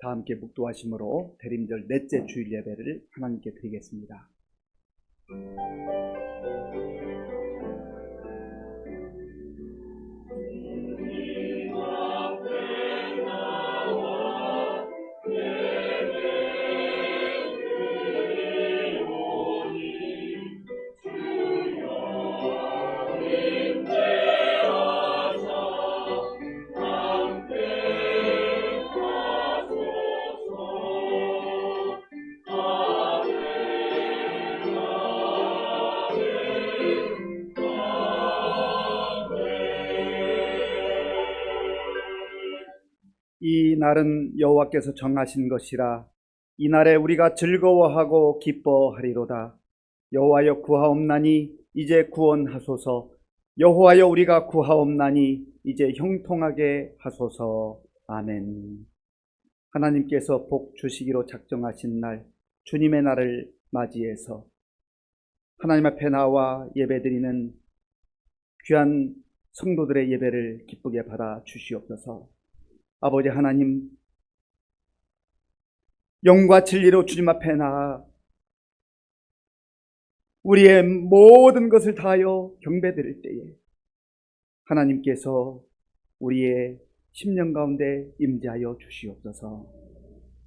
다 함께 묵도하심으로 대림절 넷째 주일 예배를 하나님께 드리겠습니다. 이 날은 여호와께서 정하신 것이라. 이 날에 우리가 즐거워하고 기뻐하리로다. 여호와여 구하옵나니 이제 구원하소서. 여호와여 우리가 구하옵나니 이제 형통하게 하소서. 아멘. 하나님께서 복 주시기로 작정하신 날, 주님의 날을 맞이해서 하나님 앞에 나와 예배드리는 귀한 성도들의 예배를 기쁘게 받아 주시옵소서. 아버지 하나님, 영과 진리로 주님 앞에 나아 우리의 모든 것을 다하여 경배드릴 때에 하나님께서 우리의 심령 가운데 임재하여 주시옵소서.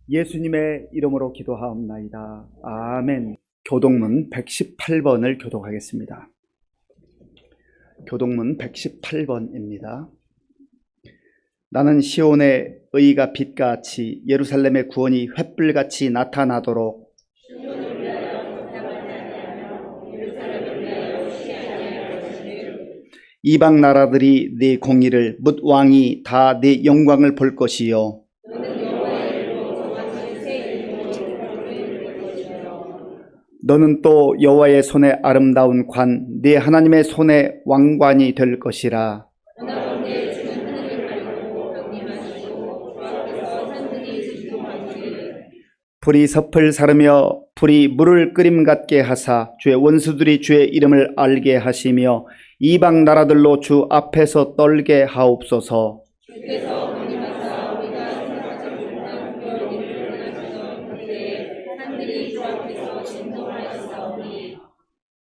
예수님의 이름으로 기도하옵나이다. 아멘. 교동문 118번을 교독하겠습니다. 교동문 118번입니다. 나는 시온의 의가 빛같이 예루살렘의 구원이 횃불같이 나타나도록 이방 나라들이 네 공의를 뭇 왕이 다 네 영광을 볼 것이요 너는 또 여호와의 손에 아름다운 관 네 하나님의 손에 왕관이 될 것이라. 불이 섭을 사르며 불이 물을 끓임 같게 하사 주의 원수들이 주의 이름을 알게 하시며 이방 나라들로 주 앞에서 떨게 하옵소서.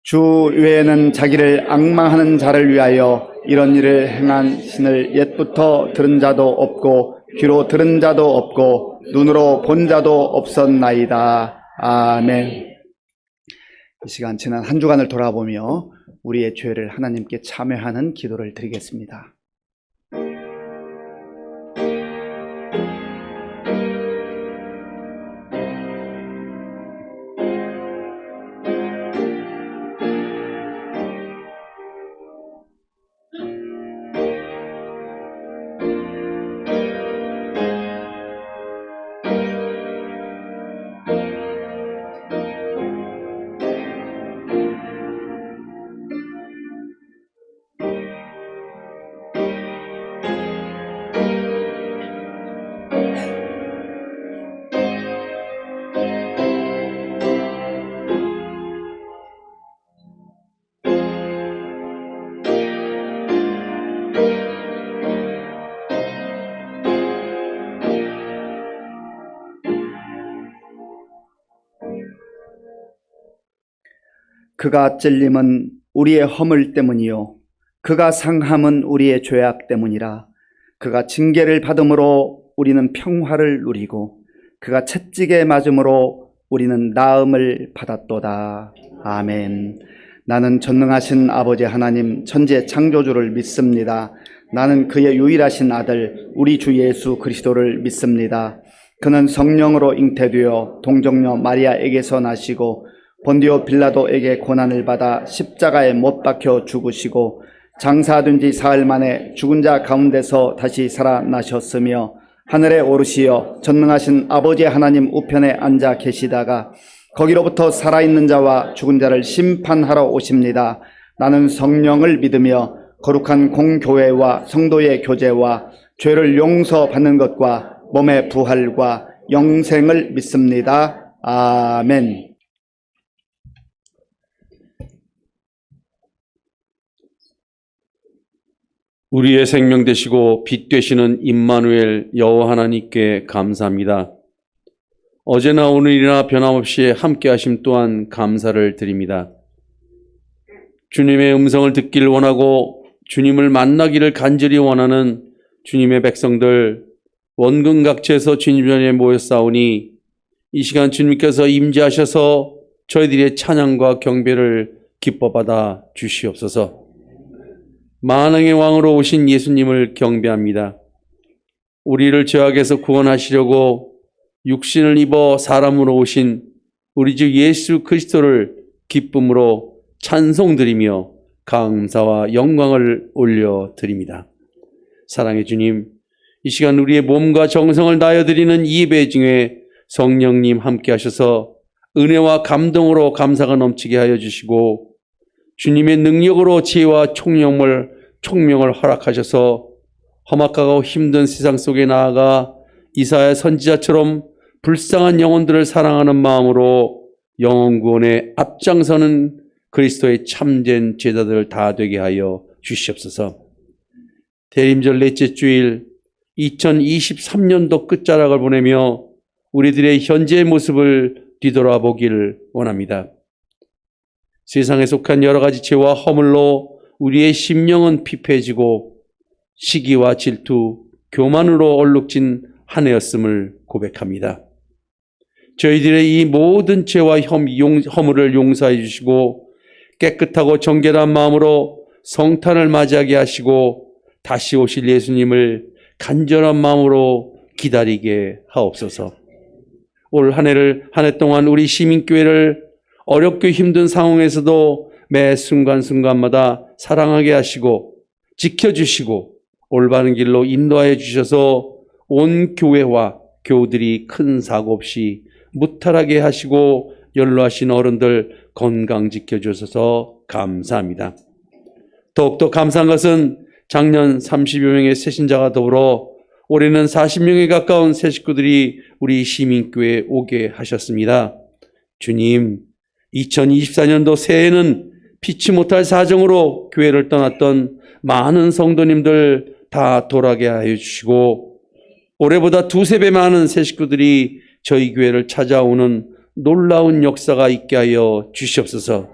주 외에는 자기를 앙망하는 자를 위하여 이런 일을 행한 신을 옛부터 들은 자도 없고 귀로 들은 자도 없고 눈으로 본 자도 없었나이다. 아멘. 이 시간 지난 한 주간을 돌아보며 우리의 죄를 하나님께 참회하는 기도를 드리겠습니다. 그가 찔림은 우리의 허물 때문이요 그가 상함은 우리의 죄악 때문이라. 그가 징계를 받음으로 우리는 평화를 누리고 그가 채찍에 맞음으로 우리는 나음을 받았도다. 아멘. 나는 전능하신 아버지 하나님 천지의 창조주를 믿습니다. 나는 그의 유일하신 아들 우리 주 예수 그리스도를 믿습니다. 그는 성령으로 잉태되어 동정녀 마리아에게서 나시고 본디오 빌라도에게 고난을 받아 십자가에 못 박혀 죽으시고 장사된 지 사흘 만에 죽은 자 가운데서 다시 살아나셨으며 하늘에 오르시어 전능하신 아버지 하나님 우편에 앉아 계시다가 거기로부터 살아있는 자와 죽은 자를 심판하러 오십니다. 나는 성령을 믿으며 거룩한 공교회와 성도의 교제와 죄를 용서받는 것과 몸의 부활과 영생을 믿습니다. 아멘. 우리의 생명 되시고 빛 되시는 임마누엘 여호와 하나님께 감사합니다. 어제나 오늘이나 변함없이 함께 하심 또한 감사를 드립니다. 주님의 음성을 듣기를 원하고 주님을 만나기를 간절히 원하는 주님의 백성들 원근각지에서 주님 전에 모였사오니 이 시간 주님께서 임재하셔서 저희들의 찬양과 경배를 기뻐받아 주시옵소서. 만왕의 왕으로 오신 예수님을 경배합니다. 우리를 죄악에서 구원하시려고 육신을 입어 사람으로 오신 우리 주 예수 그리스도를 기쁨으로 찬송드리며 감사와 영광을 올려드립니다. 사랑의 주님, 이 시간 우리의 몸과 정성을 다하여 드리는 이 예배 중에 성령님 함께 하셔서 은혜와 감동으로 감사가 넘치게 하여 주시고 주님의 능력으로 지혜와 총명을 허락하셔서 험악하고 힘든 세상 속에 나아가 이사야 선지자처럼 불쌍한 영혼들을 사랑하는 마음으로 영혼 구원에 앞장서는 그리스도의 참된 제자들 다 되게 하여 주시옵소서. 대림절 넷째 주일 2023년도 끝자락을 보내며 우리들의 현재의 모습을 뒤돌아보기를 원합니다. 세상에 속한 여러 가지 죄와 허물로 우리의 심령은 피폐해지고 시기와 질투, 교만으로 얼룩진 한 해였음을 고백합니다. 저희들의 이 모든 죄와 허물을 용서해 주시고 깨끗하고 정결한 마음으로 성탄을 맞이하게 하시고 다시 오실 예수님을 간절한 마음으로 기다리게 하옵소서. 올 한 해 동안 우리 시민교회를 어렵고 힘든 상황에서도 매 순간순간마다 사랑하게 하시고 지켜주시고 올바른 길로 인도하여 주셔서 온 교회와 교우들이 큰 사고 없이 무탈하게 하시고 연로하신 어른들 건강 지켜주셔서 감사합니다. 더욱더 감사한 것은 작년 30여 명의 새신자가 더불어 올해는 40명에 가까운 새 식구들이 우리 시민교회에 오게 하셨습니다. 주님, 2024년도 새해에는 피치 못할 사정으로 교회를 떠났던 많은 성도님들 다 돌아가게 하여 주시고 올해보다 두세 배 많은 새 식구들이 저희 교회를 찾아오는 놀라운 역사가 있게 하여 주시옵소서.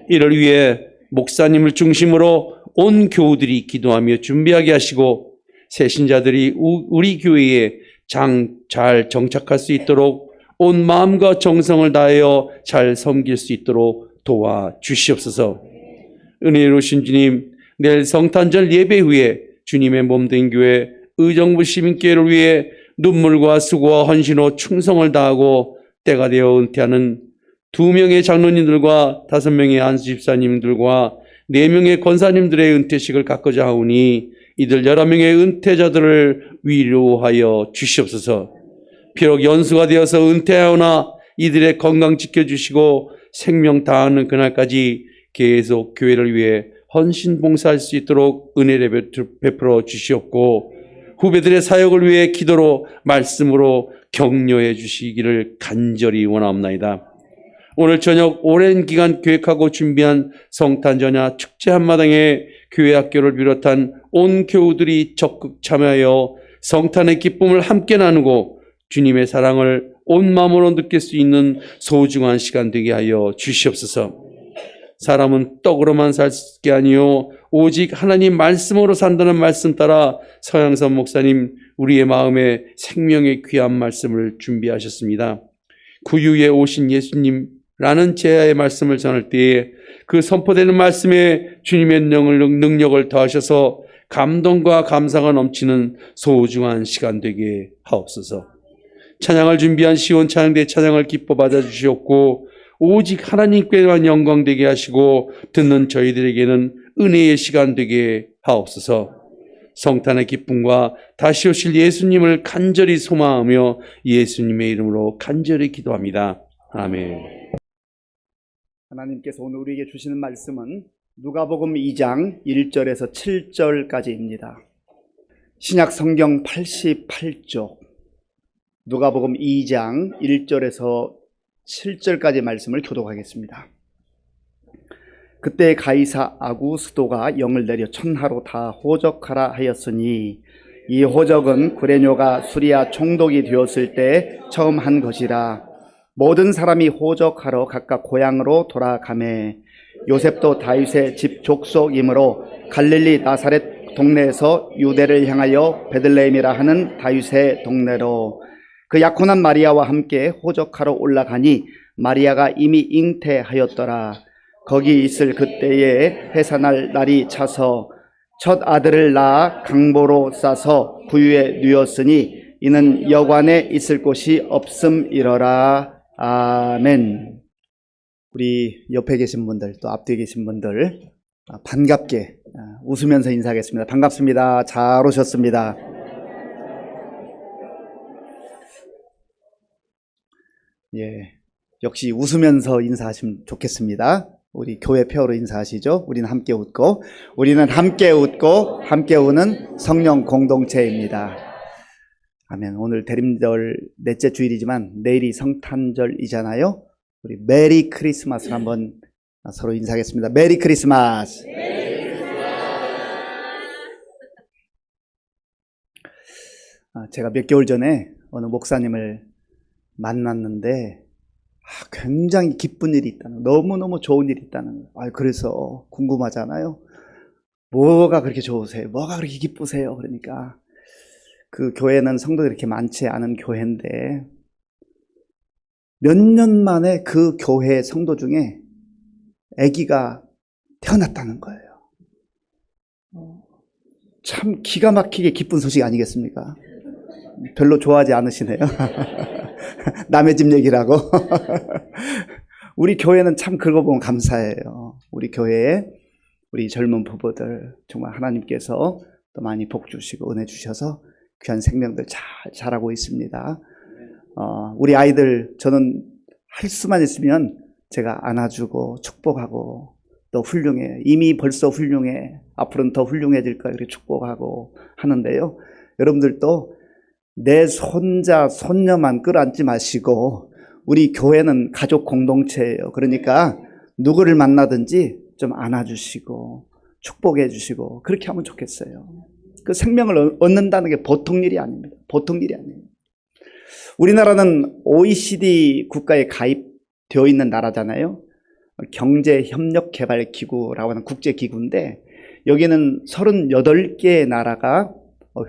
이를 위해 목사님을 중심으로 온 교우들이 기도하며 준비하게 하시고 새신자들이 우리 교회에 잘 정착할 수 있도록 온 마음과 정성을 다하여 잘 섬길 수 있도록 도와주시옵소서. 은혜로우신 주님, 내일 성탄절 예배 후에 주님의 몸된 교회 의정부 시민교회를 위해 눈물과 수고와 헌신으로 충성을 다하고 때가 되어 은퇴하는 2명의 장로님들과 5명의 안수 집사님들과 4명의 권사님들의 은퇴식을 갖고자 하오니 이들 11명의 은퇴자들을 위로하여 주시옵소서. 비록 연수가 되어서 은퇴하오나 이들의 건강 지켜주시고 생명 다하는 그날까지 계속 교회를 위해 헌신 봉사할 수 있도록 은혜를 베풀어 주시옵고 후배들의 사역을 위해 기도로 말씀으로 격려해 주시기를 간절히 원하옵나이다. 오늘 저녁 오랜 기간 계획하고 준비한 성탄전야 축제 한마당에 교회 학교를 비롯한 온 교우들이 적극 참여하여 성탄의 기쁨을 함께 나누고 주님의 사랑을 온 마음으로 느낄 수 있는 소중한 시간 되게 하여 주시옵소서. 사람은 떡으로만 살 게 아니요 오직 하나님 말씀으로 산다는 말씀 따라 서양선 목사님 우리의 마음에 생명의 귀한 말씀을 준비하셨습니다. 구유에 오신 예수님라는 제야의 말씀을 전할 때에 그 선포되는 말씀에 주님의 능력을 더하셔서 감동과 감사가 넘치는 소중한 시간 되게 하옵소서. 찬양을 준비한 시온 찬양대 찬양을 기뻐 받아주시옵고 오직 하나님께만 영광되게 하시고 듣는 저희들에게는 은혜의 시간 되게 하옵소서. 성탄의 기쁨과 다시 오실 예수님을 간절히 소망하며 예수님의 이름으로 간절히 기도합니다. 아멘. 하나님께서 오늘 우리에게 주시는 말씀은 누가복음 2장 1절에서 7절까지입니다. 신약 성경 88쪽 누가복음 2장 1절에서 7절까지 말씀을 교독하겠습니다. 그때 가이사 아구스도가 영을 내려 천하로 다 호적하라 하였으니 이 호적은 구레뇨가 수리아 총독이 되었을 때 처음 한 것이라. 모든 사람이 호적하러 각각 고향으로 돌아가매 요셉도 다윗의 집 족속이므로 갈릴리 나사렛 동네에서 유대를 향하여 베들레헴이라 하는 다윗의 동네로 그 약혼한 마리아와 함께 호적하러 올라가니 마리아가 이미 잉태하였더라. 거기 있을 그때에 해산할 날이 차서 첫 아들을 낳아 강보로 싸서 부유에 누웠으니 이는 여관에 있을 곳이 없음이러라. 아멘. 우리 옆에 계신 분들 또 앞뒤에 계신 분들 반갑게 웃으면서 인사하겠습니다. 반갑습니다. 잘 오셨습니다. 예, 역시 웃으면서 인사하시면 좋겠습니다. 우리 교회 표어로 인사하시죠. 우리는 함께 웃고 함께 우는 성령 공동체입니다. 아멘. 오늘 대림절 넷째 주일이지만 내일이 성탄절이잖아요. 우리 메리 크리스마스를 한번 서로 인사하겠습니다. 메리 크리스마스. 제가 몇 개월 전에 어느 목사님을 만났는데 굉장히 기쁜 일이 있다는, 너무너무 좋은 일이 있다는 거예요. 그래서 궁금하잖아요. 뭐가 그렇게 좋으세요? 뭐가 그렇게 기쁘세요? 그러니까 그 교회는 성도들이 이렇게 많지 않은 교회인데 몇 년 만에 그 교회 성도 중에 아기가 태어났다는 거예요. 참 기가 막히게 기쁜 소식 아니겠습니까? 별로 좋아하지 않으시네요. 남의 집 얘기라고. 우리 교회는 참 그거 보면 감사해요. 우리 교회에 우리 젊은 부부들 정말 하나님께서 또 많이 복 주시고 은혜 주셔서 귀한 생명들 잘 자라고 있습니다. 우리 아이들 저는 할 수만 있으면 제가 안아주고 축복하고 또 훌륭해. 이미 벌써 훌륭해. 앞으로는 더 훌륭해질 거야. 이렇게 축복하고 하는데요. 여러분들도 내 손자, 손녀만 끌어안지 마시고 우리 교회는 가족 공동체예요. 그러니까 누구를 만나든지 좀 안아주시고 축복해 주시고 그렇게 하면 좋겠어요. 그 생명을 얻는다는 게 보통 일이 아닙니다. 보통 일이 아니에요. 우리나라는 OECD 국가에 가입되어 있는 나라잖아요. 경제협력개발기구라고 하는 국제기구인데 여기는 38개의 나라가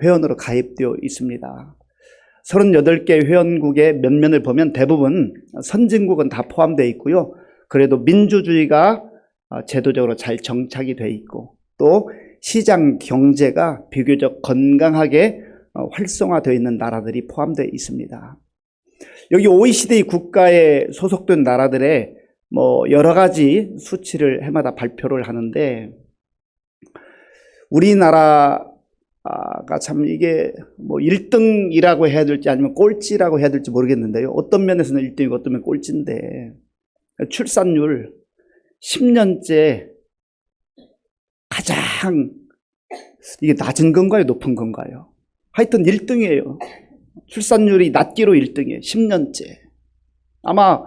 회원으로 가입되어 있습니다. 38개 회원국의 면면을 보면 대부분 선진국은 다 포함되어 있고요. 그래도 민주주의가 제도적으로 잘 정착이 되어 있고 또 시장 경제가 비교적 건강하게 활성화되어 있는 나라들이 포함되어 있습니다. 여기 OECD 국가에 소속된 나라들의 여러 가지 수치를 해마다 발표를 하는데 우리나라가 참 이게 1등이라고 해야 될지 아니면 꼴찌라고 해야 될지 모르겠는데요. 어떤 면에서는 1등이고 어떤 면은 꼴찌인데 출산율 10년째 가장 이게 낮은 건가요? 높은 건가요? 하여튼 1등이에요. 출산율이 낮기로 1등이에요. 10년째. 아마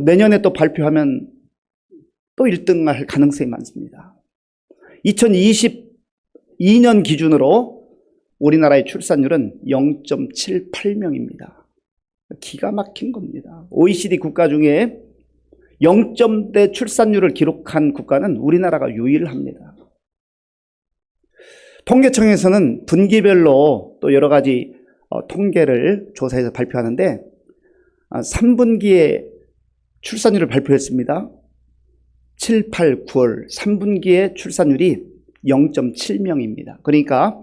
내년에 또 발표하면 또 1등 할 가능성이 많습니다. 2022년 기준으로 우리나라의 출산율은 0.78명입니다. 기가 막힌 겁니다. OECD 국가 중에 0점대 출산율을 기록한 국가는 우리나라가 유일합니다. 통계청에서는 분기별로 또 여러 가지 통계를 조사해서 발표하는데 3분기에 출산율을 발표했습니다. 7, 8, 9월 3분기의 출산율이 0.7명입니다. 그러니까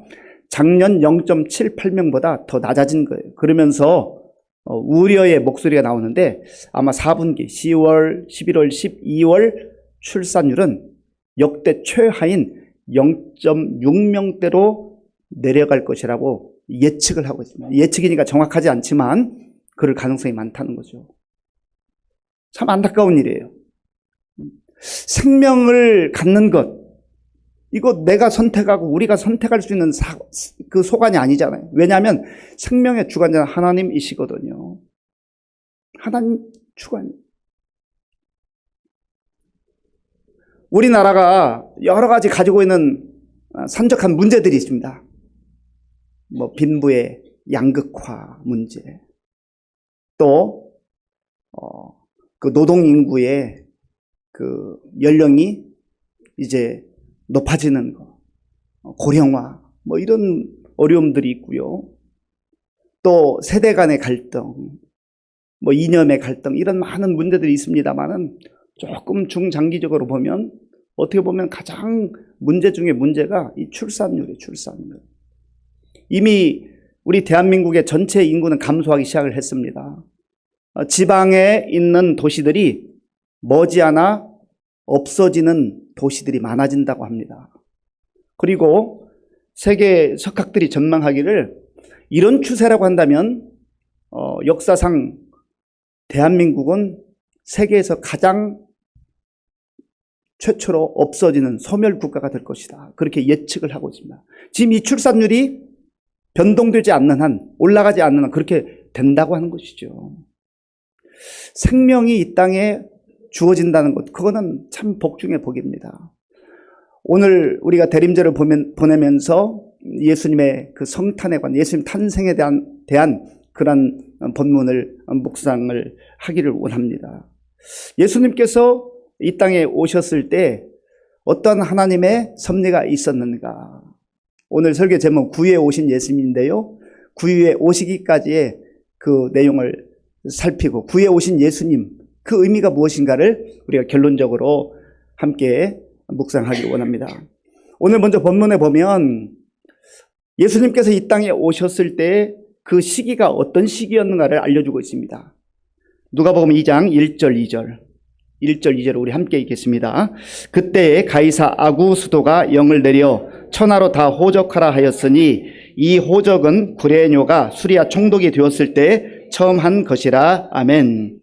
작년 0.78명보다 더 낮아진 거예요. 그러면서 우려의 목소리가 나오는데 아마 4분기 10월, 11월, 12월 출산율은 역대 최하인 0.6명대로 내려갈 것이라고 예측을 하고 있습니다. 예측이니까 정확하지 않지만 그럴 가능성이 많다는 거죠. 참 안타까운 일이에요. 생명을 갖는 것, 이거 내가 선택하고 우리가 선택할 수 있는 그 소관이 아니잖아요. 왜냐하면 생명의 주관자는 하나님이시거든요. 하나님 주관. 우리나라가 여러 가지 가지고 있는 산적한 문제들이 있습니다. 뭐 빈부의 양극화 문제, 또 그 노동 인구의 그 연령이 이제 높아지는 거, 고령화, 뭐 이런 어려움들이 있고요. 또 세대 간의 갈등, 뭐 이념의 갈등, 이런 많은 문제들이 있습니다만은 조금 중장기적으로 보면 어떻게 보면 가장 문제 중에 문제가 이 출산율이에요. 출산율. 이미 우리 대한민국의 전체 인구는 감소하기 시작을 했습니다. 지방에 있는 도시들이 머지않아 없어지는 도시들이 많아진다고 합니다. 그리고 세계 석학들이 전망하기를 이런 추세라고 한다면 역사상 대한민국은 세계에서 가장 최초로 없어지는 소멸 국가가 될 것이다. 그렇게 예측을 하고 있습니다. 지금 이 출산율이 변동되지 않는 한, 올라가지 않는 한 그렇게 된다고 하는 것이죠. 생명이 이 땅에 주어진다는 것, 그거는 참 복중의 복입니다. 오늘 우리가 대림절을 보내면서 예수님의 그 성탄에 관한, 예수님 탄생에 대한 그런 본문을 묵상을 하기를 원합니다. 예수님께서 이 땅에 오셨을 때 어떤 하나님의 섭리가 있었는가? 오늘 설교 제목 구유에 오신 예수님인데요. 구유에 오시기까지의 그 내용을 살피고 구유에 오신 예수님, 그 의미가 무엇인가를 우리가 결론적으로 함께 묵상하기 원합니다. 오늘 먼저 본문에 보면 예수님께서 이 땅에 오셨을 때 그 시기가 어떤 시기였는가를 알려주고 있습니다. 누가복음 2장 1절 2절 1절 2절 우리 함께 읽겠습니다. 그때에 가이사 아구수도가 영을 내려 천하로 다 호적하라 하였으니 이 호적은 구레뇨가 수리아 총독이 되었을 때 처음 한 것이라. 아멘.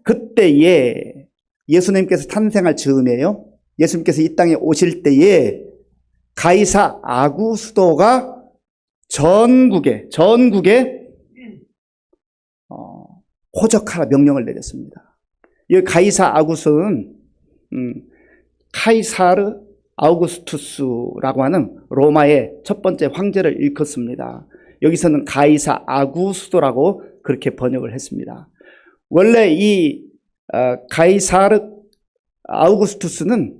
그때에 예수님께서 탄생할 즈음이에요. 예수님께서 이 땅에 오실 때에 가이사 아구수도가 전국에 호적하라 명령을 내렸습니다. 이 가이사 아구스는 카이사르 아우구스투스라고 하는 로마의 첫 번째 황제를 일컫습니다. 여기서는 가이사 아구스도라고 그렇게 번역을 했습니다. 원래 이 가이사르 아우구스투스는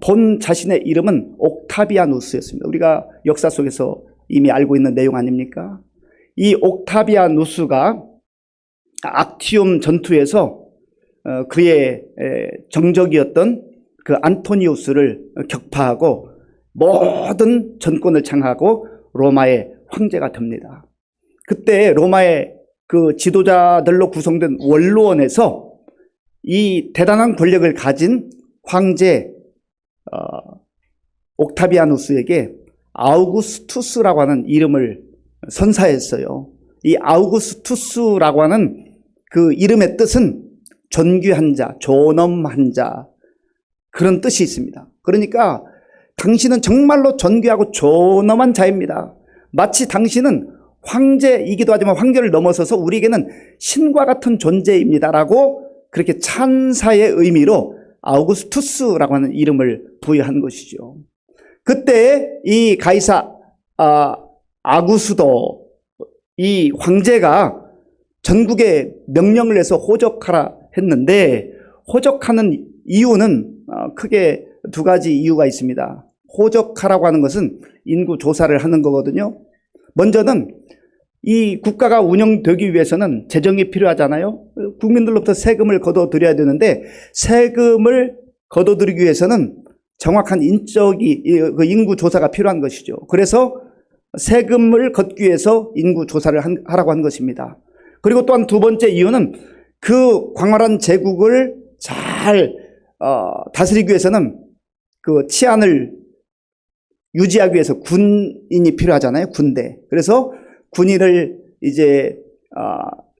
본 자신의 이름은 옥타비아누스였습니다. 우리가 역사 속에서 이미 알고 있는 내용 아닙니까? 이 옥타비아누스가 악티움 전투에서 그의 정적이었던 그 안토니우스를 격파하고 모든 전권을 장악하고 로마의 황제가 됩니다. 그때 로마의 그 지도자들로 구성된 원로원에서 이 대단한 권력을 가진 황제 옥타비아누스에게 아우구스투스라고 하는 이름을 선사했어요. 이 아우구스투스라고 하는 그 이름의 뜻은 존귀한 자, 존엄한 자, 그런 뜻이 있습니다. 그러니까 당신은 정말로 존귀하고 존엄한 자입니다. 마치 당신은 황제이기도 하지만 황제를 넘어서서 우리에게는 신과 같은 존재입니다라고 그렇게 찬사의 의미로 아우구스투스라고 하는 이름을 부여한 것이죠. 그때 이 가이사 아구스도 이 황제가 전국에 명령을 해서 호적하라 했는데, 호적하는 이유는 크게 두 가지 이유가 있습니다. 호적하라고 하는 것은 인구 조사를 하는 거거든요. 먼저는 이 국가가 운영되기 위해서는 재정이 필요하잖아요. 국민들로부터 세금을 걷어들여야 되는데, 세금을 걷어들이기 위해서는 정확한 인구 조사가 필요한 것이죠. 그래서 세금을 걷기 위해서 인구 조사를 하라고 한 것입니다. 그리고 또한 두 번째 이유는 그 광활한 제국을 잘 다스리기 위해서는 그 치안을 유지하기 위해서 군인이 필요하잖아요. 군대. 그래서 군인을 이제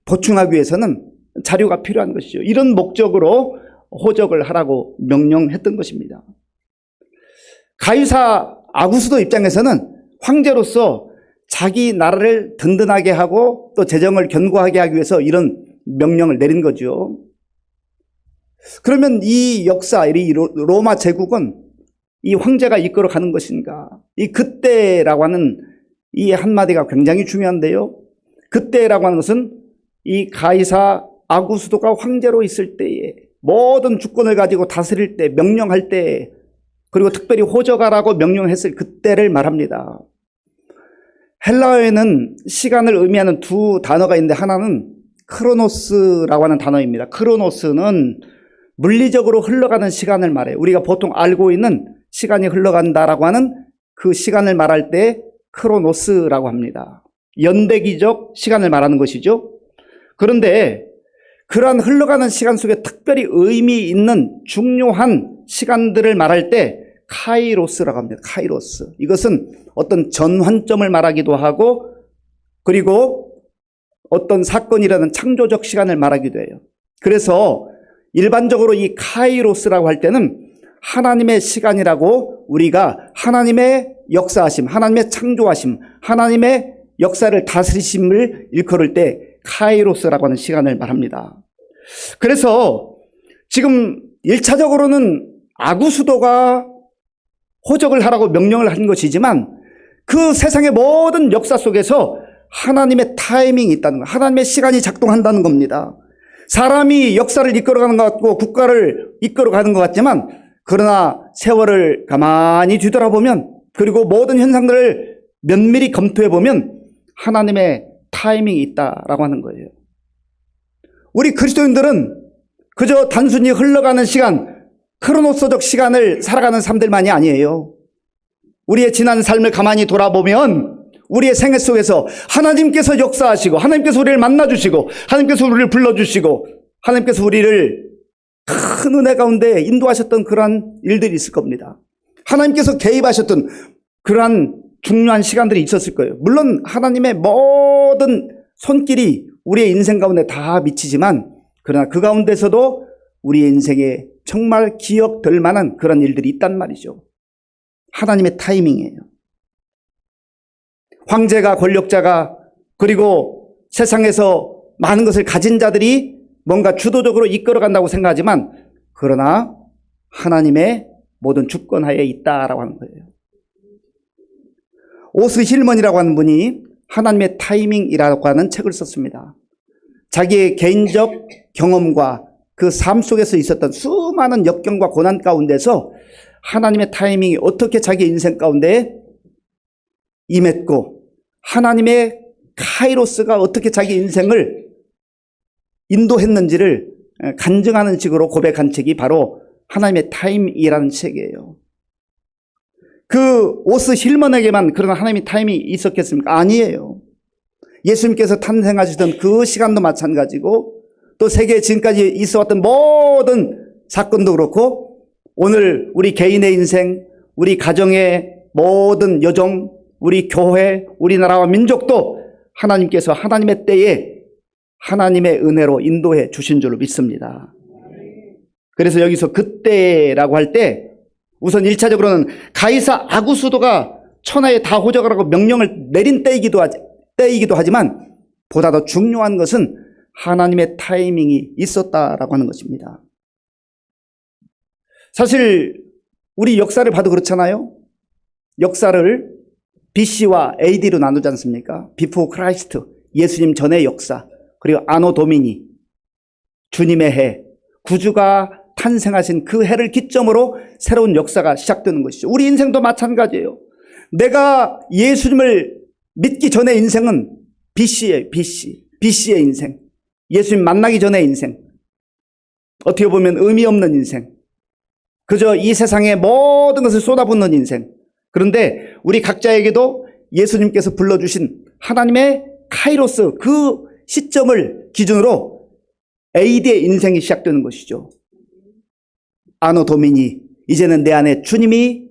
보충하기 위해서는 자료가 필요한 것이죠. 이런 목적으로 호적을 하라고 명령했던 것입니다. 가이사 아구스도 입장에서는 황제로서 자기 나라를 든든하게 하고 또 재정을 견고하게 하기 위해서 이런 명령을 내린 거죠. 그러면 이 역사, 이 로마 제국은 이 황제가 이끌어가는 것인가? 이 그때라고 하는 이 한마디가 굉장히 중요한데요. 그때라고 하는 것은 이 가이사 아구스도가 황제로 있을 때에 모든 주권을 가지고 다스릴 때, 명령할 때, 그리고 특별히 호적하라고 명령했을 그때를 말합니다. 헬라어에는 시간을 의미하는 두 단어가 있는데 하나는 크로노스라고 하는 단어입니다. 크로노스는 물리적으로 흘러가는 시간을 말해요. 우리가 보통 알고 있는 시간이 흘러간다라고 하는 그 시간을 말할 때 크로노스라고 합니다. 연대기적 시간을 말하는 것이죠. 그런데 그러한 흘러가는 시간 속에 특별히 의미 있는 중요한 시간들을 말할 때 카이로스라고 합니다. 카이로스. 이것은 어떤 전환점을 말하기도 하고 그리고 어떤 사건이라는 창조적 시간을 말하기도 해요. 그래서 일반적으로 이 카이로스라고 할 때는 하나님의 시간이라고 우리가 하나님의 역사하심, 하나님의 창조하심, 하나님의 역사를 다스리심을 일컬을 때 카이로스라고 하는 시간을 말합니다. 그래서 지금 1차적으로는 아구수도가 호적을 하라고 명령을 한 것이지만 그 세상의 모든 역사 속에서 하나님의 타이밍이 있다는 것, 하나님의 시간이 작동한다는 겁니다. 사람이 역사를 이끌어가는 것 같고 국가를 이끌어가는 것 같지만 그러나 세월을 가만히 뒤돌아보면 그리고 모든 현상들을 면밀히 검토해보면 하나님의 타이밍이 있다라고 하는 거예요. 우리 그리스도인들은 그저 단순히 흘러가는 시간, 크로노스적 시간을 살아가는 사람들만이 아니에요. 우리의 지난 삶을 가만히 돌아보면 우리의 생애 속에서 하나님께서 역사하시고 하나님께서 우리를 만나주시고 하나님께서 우리를 불러주시고 하나님께서 우리를 큰 은혜 가운데 인도하셨던 그러한 일들이 있을 겁니다. 하나님께서 개입하셨던 그러한 중요한 시간들이 있었을 거예요. 물론 하나님의 모든 손길이 우리의 인생 가운데 다 미치지만 그러나 그 가운데서도 우리의 인생에 정말 기억될 만한 그런 일들이 있단 말이죠. 하나님의 타이밍이에요. 황제가 권력자가 그리고 세상에서 많은 것을 가진 자들이 뭔가 주도적으로 이끌어간다고 생각하지만 그러나 하나님의 모든 주권하에 있다라고 하는 거예요. 오스 힐먼이라고 하는 분이 하나님의 타이밍이라고 하는 책을 썼습니다. 자기의 개인적 경험과 그 삶 속에서 있었던 수많은 역경과 고난 가운데서 하나님의 타이밍이 어떻게 자기 인생 가운데 임했고 하나님의 카이로스가 어떻게 자기 인생을 인도했는지를 간증하는 식으로 고백한 책이 바로 하나님의 타임이라는 책이에요. 그 오스 힐먼에게만 그런 하나님의 타임이 있었겠습니까? 아니에요. 예수님께서 탄생하시던 그 시간도 마찬가지고 또 세계에 지금까지 있어왔던 모든 사건도 그렇고 오늘 우리 개인의 인생, 우리 가정의 모든 여정, 우리 교회, 우리나라와 민족도 하나님께서 하나님의 때에 하나님의 은혜로 인도해 주신 줄로 믿습니다. 그래서 여기서 그때라고 할 때 우선 1차적으로는 가이사 아구수도가 천하에 다 호적하라고 명령을 내린 때이기도 하지만 보다 더 중요한 것은 하나님의 타이밍이 있었다라고 하는 것입니다. 사실 우리 역사를 봐도 그렇잖아요. 역사를 BC와 AD로 나누지 않습니까? Before Christ, 예수님 전의 역사, 그리고 아노 도미니, 주님의 해, 구주가 탄생하신 그 해를 기점으로 새로운 역사가 시작되는 것이죠. 우리 인생도 마찬가지예요. 내가 예수님을 믿기 전의 인생은 BC예요. BC의 인생. 예수님 만나기 전의 인생. 어떻게 보면 의미 없는 인생. 그저 이 세상의 모든 것을 쏟아붓는 인생. 그런데 우리 각자에게도 예수님께서 불러주신 하나님의 카이로스 그 시점을 기준으로 AD의 인생이 시작되는 것이죠. 아노 도미니, 이제는 내 안에 주님이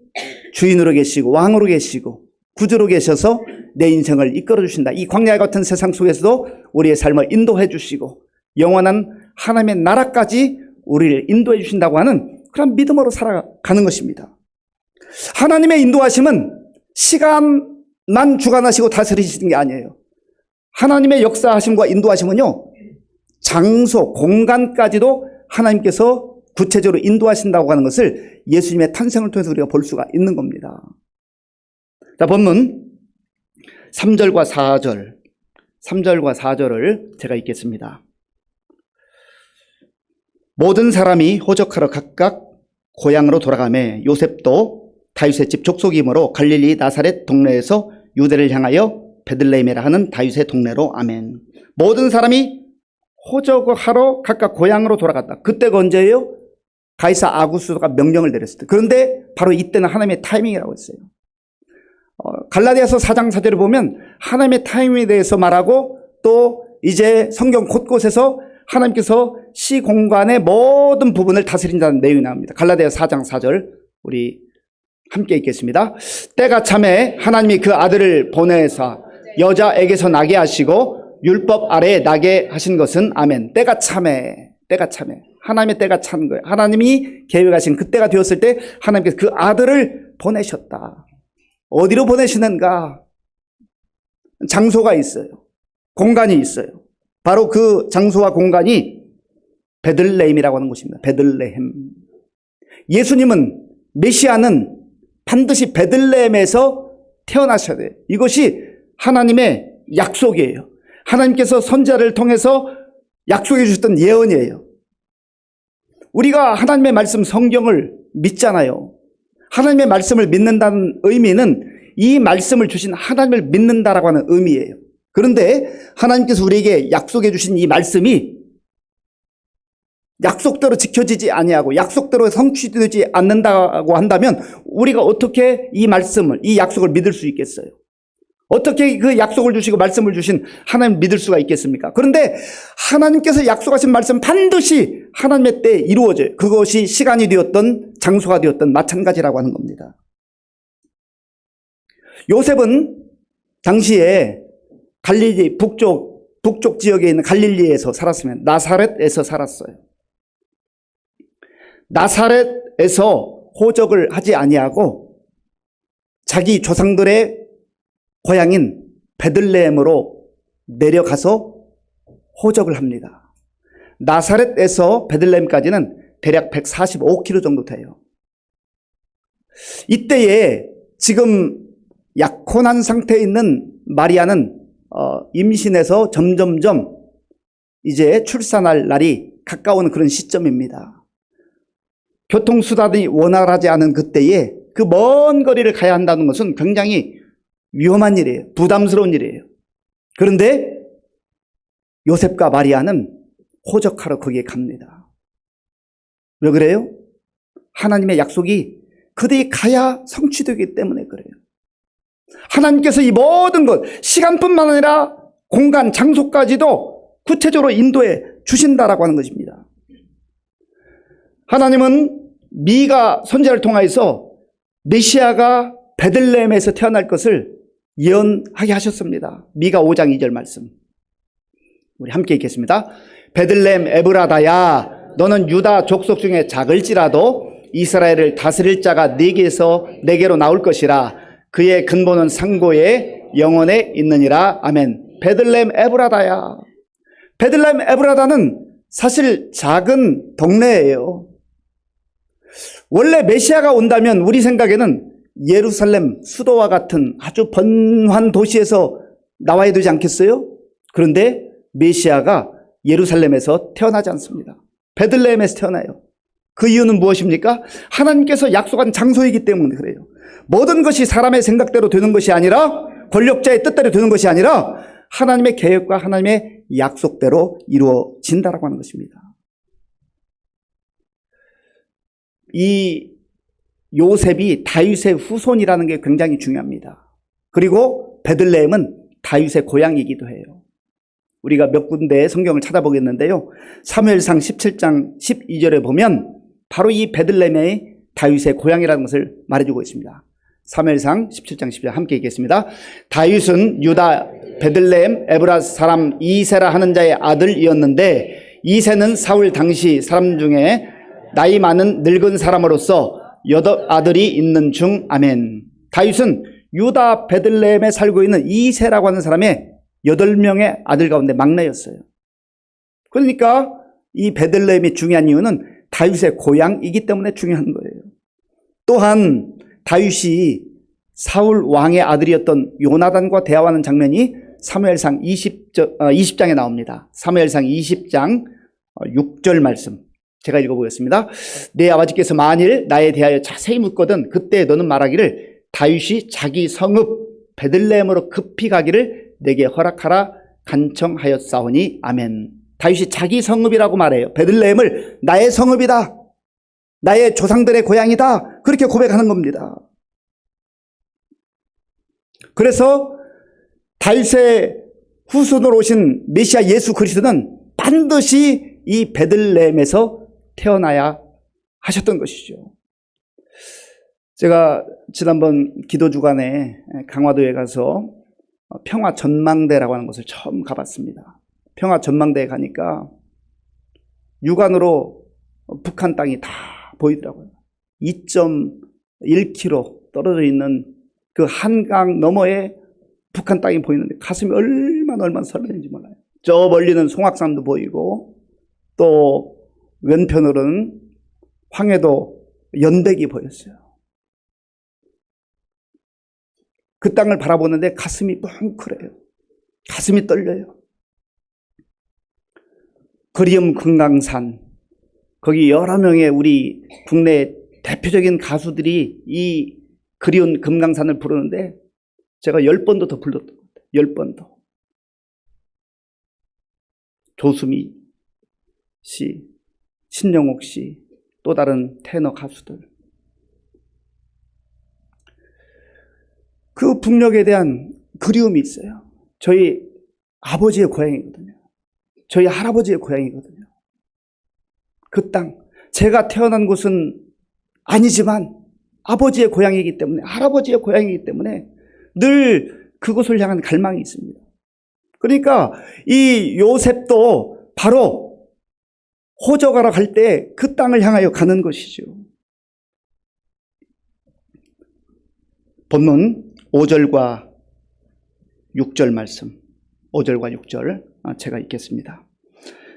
주인으로 계시고 왕으로 계시고 구주로 계셔서 내 인생을 이끌어 주신다. 이 광야 같은 세상 속에서도 우리의 삶을 인도해 주시고 영원한 하나님의 나라까지 우리를 인도해 주신다고 하는 그런 믿음으로 살아가는 것입니다. 하나님의 인도하심은 시간만 주관하시고 다스리시는 게 아니에요. 하나님의 역사하심과 인도하심은요, 장소, 공간까지도 하나님께서 구체적으로 인도하신다고 하는 것을 예수님의 탄생을 통해서 우리가 볼 수가 있는 겁니다. 자, 본문 3절과 4절, 3절과 4절을 제가 읽겠습니다. 모든 사람이 호적하러 각각 고향으로 돌아가매 요셉도 다윗의 집 족속이므로 갈릴리 나사렛 동네에서 유대를 향하여 베들레헴이라 하는 다윗의 동네로. 아멘. 모든 사람이 호적하러 각각 고향으로 돌아갔다. 그때가 언제예요? 가이사 아구스도가 명령을 내렸을 때. 그런데 바로 이때는 하나님의 타이밍이라고 했어요. 갈라디아서 4장 4절을 보면 하나님의 타이밍에 대해서 말하고, 또 이제 성경 곳곳에서 하나님께서 시공간의 모든 부분을 다스린다는 내용이 나옵니다. 갈라디아서 4장 4절 우리 함께 읽겠습니다. 때가 참에 하나님이 그 아들을 보내사 여자에게서 나게 하시고 율법 아래에 나게 하신 것은. 아멘. 때가 참에, 때가 참에. 하나님의 때가 찬 거예요. 하나님이 계획하신 그 때가 되었을 때 하나님께서 그 아들을 보내셨다. 어디로 보내시는가? 장소가 있어요. 공간이 있어요. 바로 그 장소와 공간이 베들레헴이라고 하는 곳입니다. 베들레헴. 예수님은, 메시아는 반드시 베들레헴에서 태어나셔야 돼요. 이것이 하나님의 약속이에요. 하나님께서 선지자를 통해서 약속해 주셨던 예언이에요. 우리가 하나님의 말씀 성경을 믿잖아요. 하나님의 말씀을 믿는다는 의미는 이 말씀을 주신 하나님을 믿는다라고 하는 의미예요. 그런데 하나님께서 우리에게 약속해 주신 이 말씀이 약속대로 지켜지지 아니하고 약속대로 성취되지 않는다고 한다면 우리가 어떻게 이 말씀을, 이 약속을 믿을 수 있겠어요? 어떻게 그 약속을 주시고 말씀을 주신 하나님을 믿을 수가 있겠습니까? 그런데 하나님께서 약속하신 말씀 반드시 하나님의 때에 이루어져요. 그것이 시간이 되었던 장소가 되었던 마찬가지라고 하는 겁니다. 요셉은 당시에 갈릴리 북쪽 지역에 있는 갈릴리에서 살았으면 나사렛에서 살았어요. 나사렛에서 호적을 하지 아니하고 자기 조상들의 고향인 베들레헴으로 내려가서 호적을 합니다. 나사렛에서 베들레헴까지는 대략 145km 정도 돼요. 이때에 지금 약혼한 상태에 있는 마리아는 임신해서 점점점 이제 출산할 날이 가까운 그런 시점입니다. 교통수단이 원활하지 않은 그때에 그 먼 거리를 가야 한다는 것은 굉장히 위험한 일이에요. 부담스러운 일이에요. 그런데 요셉과 마리아는 호적하러 거기에 갑니다. 왜 그래요? 하나님의 약속이 그들이 가야 성취되기 때문에 그래요. 하나님께서 이 모든 것, 시간뿐만 아니라 공간, 장소까지도 구체적으로 인도해 주신다라고 하는 것입니다. 하나님은 미가 선지자를 통하여서 메시아가 베들레헴에서 태어날 것을 예언하게 하셨습니다. 미가 5장 2절 말씀 우리 함께 읽겠습니다. 베들레헴 에브라다야, 너는 유다 족속 중에 작을지라도 이스라엘을 다스릴 자가 네게로 나올 것이라. 그의 근본은 상고의 영원에 있느니라. 아멘. 베들레헴 에브라다야. 베들레헴 에브라다는 사실 작은 동네예요. 원래 메시아가 온다면 우리 생각에는 예루살렘 수도와 같은 아주 번화한 도시에서 나와야 되지 않겠어요? 그런데 메시아가 예루살렘에서 태어나지 않습니다. 베들레헴에서 태어나요. 그 이유는 무엇입니까? 하나님께서 약속한 장소이기 때문에 그래요. 모든 것이 사람의 생각대로 되는 것이 아니라, 권력자의 뜻대로 되는 것이 아니라 하나님의 계획과 하나님의 약속대로 이루어진다라고 하는 것입니다. 이 요셉이 다윗의 후손이라는 게 굉장히 중요합니다. 그리고 베들레헴은 다윗의 고향이기도 해요. 우리가 몇 군데의 성경을 찾아보겠는데요. 사무엘상 17장 12절에 보면 바로 이 베들레헴의 다윗의 고향이라는 것을 말해주고 있습니다. 사무엘상 17장 12절 함께 읽겠습니다. 다윗은 유다 베들레헴 에브라 사람 이세라 하는 자의 아들이었는데, 이세는 사울 당시 사람 중에 나이 많은 늙은 사람으로서 8 아들이 있는 중. 아멘. 다윗은 유다 베들레헴에 살고 있는 이세라고 하는 사람의 8명의 아들 가운데 막내였어요. 그러니까 이 베들레헴이 중요한 이유는 다윗의 고향이기 때문에 중요한 거예요. 또한 다윗이 사울 왕의 아들이었던 요나단과 대화하는 장면이 사무엘상 20장에 나옵니다. 사무엘상 20장 6절 말씀 제가 읽어보겠습니다. 내 아버지께서 만일 나에 대하여 자세히 묻거든 그때 너는 말하기를 다윗이 자기 성읍 베들레헴으로 급히 가기를 내게 허락하라 간청하였사오니 아멘. 다윗이 자기 성읍이라고 말해요. 베들레헴을 나의 성읍이다, 나의 조상들의 고향이다, 그렇게 고백하는 겁니다. 그래서 다윗의 후손으로 오신 메시아 예수 그리스도는 반드시 이 베들레헴에서 태어나야 하셨던 것이죠. 제가 지난번 기도 주간에 강화도에 가서 평화 전망대라고 하는 곳을 처음 가봤습니다. 평화 전망대에 가니까 육안으로 북한 땅이 다 보이더라고요. 2.1km 떨어져 있는 그 한강 너머에 북한 땅이 보이는데 가슴이 얼마나 설레는지 몰라요. 저 멀리는 송악산도 보이고 또 왼편으로는 황해도 연백이 보였어요. 그 땅을 바라보는데 가슴이 뭉클해요. 가슴이 떨려요. 그리움 금강산, 거기 여러 명의 우리 국내 대표적인 가수들이 이 그리운 금강산을 부르는데 제가 10번도 더 불렀던 것 같아요. 10번도. 조수미 씨, 신영옥 씨, 또 다른 테너 가수들. 그 북녘에 대한 그리움이 있어요. 저희 아버지의 고향이거든요. 저희 할아버지의 고향이거든요. 그 땅, 제가 태어난 곳은 아니지만 아버지의 고향이기 때문에, 할아버지의 고향이기 때문에 늘 그곳을 향한 갈망이 있습니다. 그러니까 이 요셉도 바로 호적하러 갈 때 그 땅을 향하여 가는 것이죠. 본문 5절과 6절 말씀, 5절과 6절 제가 읽겠습니다.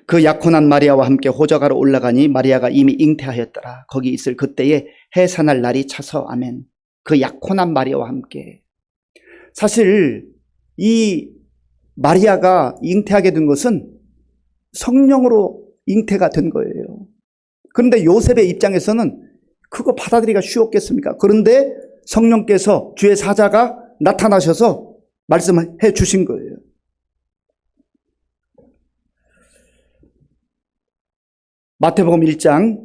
그 약혼한 마리아와 함께 호적하러 올라가니 마리아가 이미 잉태하였더라. 거기 있을 그때에 해산할 날이 차서 아멘. 그 약혼한 마리아와 함께. 사실 이 마리아가 잉태하게 된 것은 성령으로 잉태가 된 거예요. 그런데 요셉의 입장에서는 그거 받아들이기가 쉬웠겠습니까? 그런데 성령께서 주의 사자가 나타나셔서 말씀해 주신 거예요. 마태복음 1장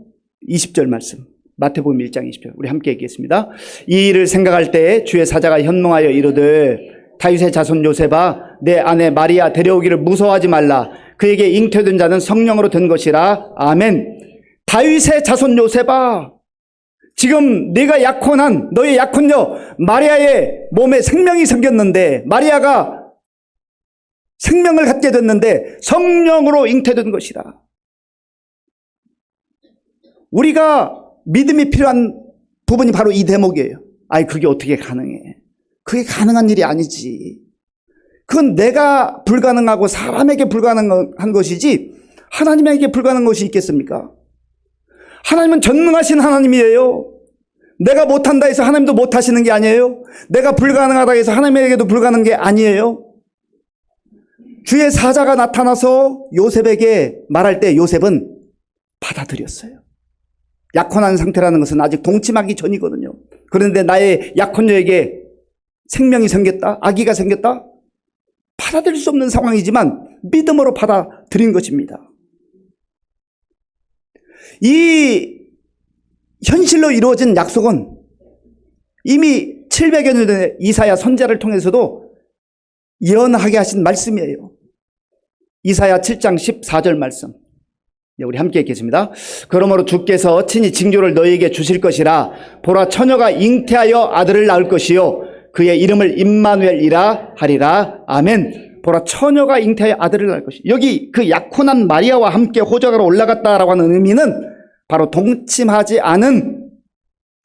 20절 말씀. 마태복음 1장 20절. 우리 함께 읽겠습니다. 이 일을 생각할 때에 주의 사자가 현몽하여 이르되 다윗의 자손 요셉아 내 아내 마리아 데려오기를 무서워하지 말라. 그에게 잉태된 자는 성령으로 된 것이라. 아멘. 다윗의 자손 요셉아, 지금 네가 약혼한 너의 약혼녀 마리아의 몸에 생명이 생겼는데, 마리아가 생명을 갖게 됐는데 성령으로 잉태된 것이라. 우리가 믿음이 필요한 부분이 바로 이 대목이에요. 아이, 그게 어떻게 가능해? 그게 가능한 일이 아니지. 그건 내가 불가능하고 사람에게 불가능한 것이지 하나님에게 불가능한 것이 있겠습니까? 하나님은 전능하신 하나님이에요. 내가 못한다 해서 하나님도 못하시는 게 아니에요. 내가 불가능하다 해서 하나님에게도 불가능한 게 아니에요. 주의 사자가 나타나서 요셉에게 말할 때 요셉은 받아들였어요. 약혼한 상태라는 것은 아직 동침하기 전이거든요. 그런데 나의 약혼녀에게 생명이 생겼다, 아기가 생겼다, 받아들일 수 없는 상황이지만 믿음으로 받아들인 것입니다. 이 현실로 이루어진 약속은 이미 700여 년 전에 이사야 선지자를 통해서도 예언하게 하신 말씀이에요. 이사야 7장 14절 말씀. 우리 함께 읽겠습니다. 그러므로 주께서 친히 징조를 너희에게 주실 것이라. 보라, 처녀가 잉태하여 아들을 낳을 것이요 그의 이름을 임마누엘이라 하리라. 아멘. 보라, 처녀가 잉태하여 아들을 낳을 것이. 여기 그 약혼한 마리아와 함께 호적하러 올라갔다라고 하는 의미는 바로 동침하지 않은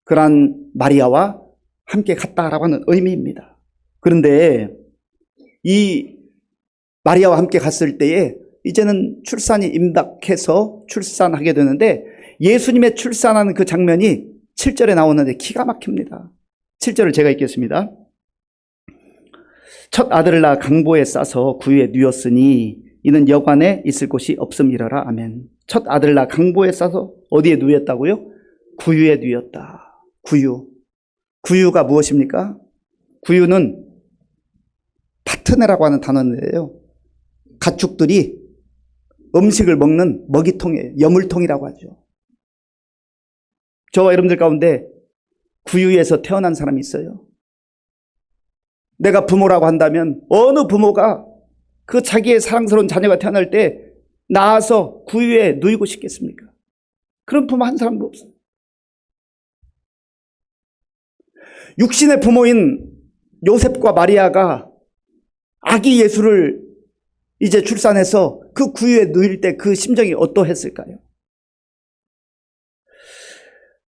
그러한 마리아와 함께 갔다라고 하는 의미입니다. 그런데 이 마리아와 함께 갔을 때에 이제는 출산이 임박해서 출산하게 되는데 예수님의 출산하는 그 장면이 7절에 나오는데 기가 막힙니다. 7절을 제가 읽겠습니다. 첫 아들을 낳아 강보에 싸서 구유에 누였으니 이는 여관에 있을 곳이 없음이라라. 아멘. 첫 아들을 낳아 강보에 싸서 어디에 누였다고요? 구유에 누였다. 구유. 구유가 무엇입니까? 구유는 파트너라고 하는 단어인데요. 가축들이 음식을 먹는 먹이통이에요. 여물통이라고 하죠. 저와 여러분들 가운데 구유에서 태어난 사람이 있어요. 내가 부모라고 한다면 어느 부모가 그 자기의 사랑스러운 자녀가 태어날 때 낳아서 구유에 누이고 싶겠습니까? 그런 부모 한 사람도 없어요. 육신의 부모인 요셉과 마리아가 아기 예수를 이제 출산해서 그 구유에 누일 때 그 심정이 어떠했을까요?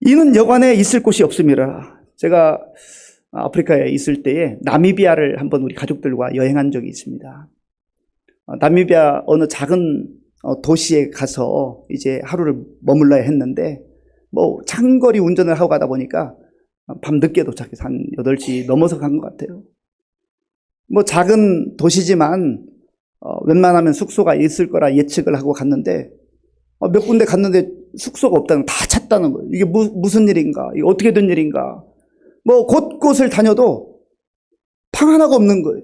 이는 여관에 있을 곳이 없음이라. 제가 아프리카에 있을 때에 나미비아를 한번 우리 가족들과 여행한 적이 있습니다. 나미비아 어느 작은 도시에 가서 이제 하루를 머물러야 했는데 장거리 운전을 하고 가다 보니까 밤 늦게 도착해서 한 8시 넘어서 간 것 같아요. 작은 도시지만 웬만하면 숙소가 있을 거라 예측을 하고 갔는데 몇 군데 갔는데 숙소가 없다는 거, 다 찼다는 거예요. 이게 무슨 일인가? 이게 어떻게 된 일인가? 곳곳을 다녀도 방 하나가 없는 거예요.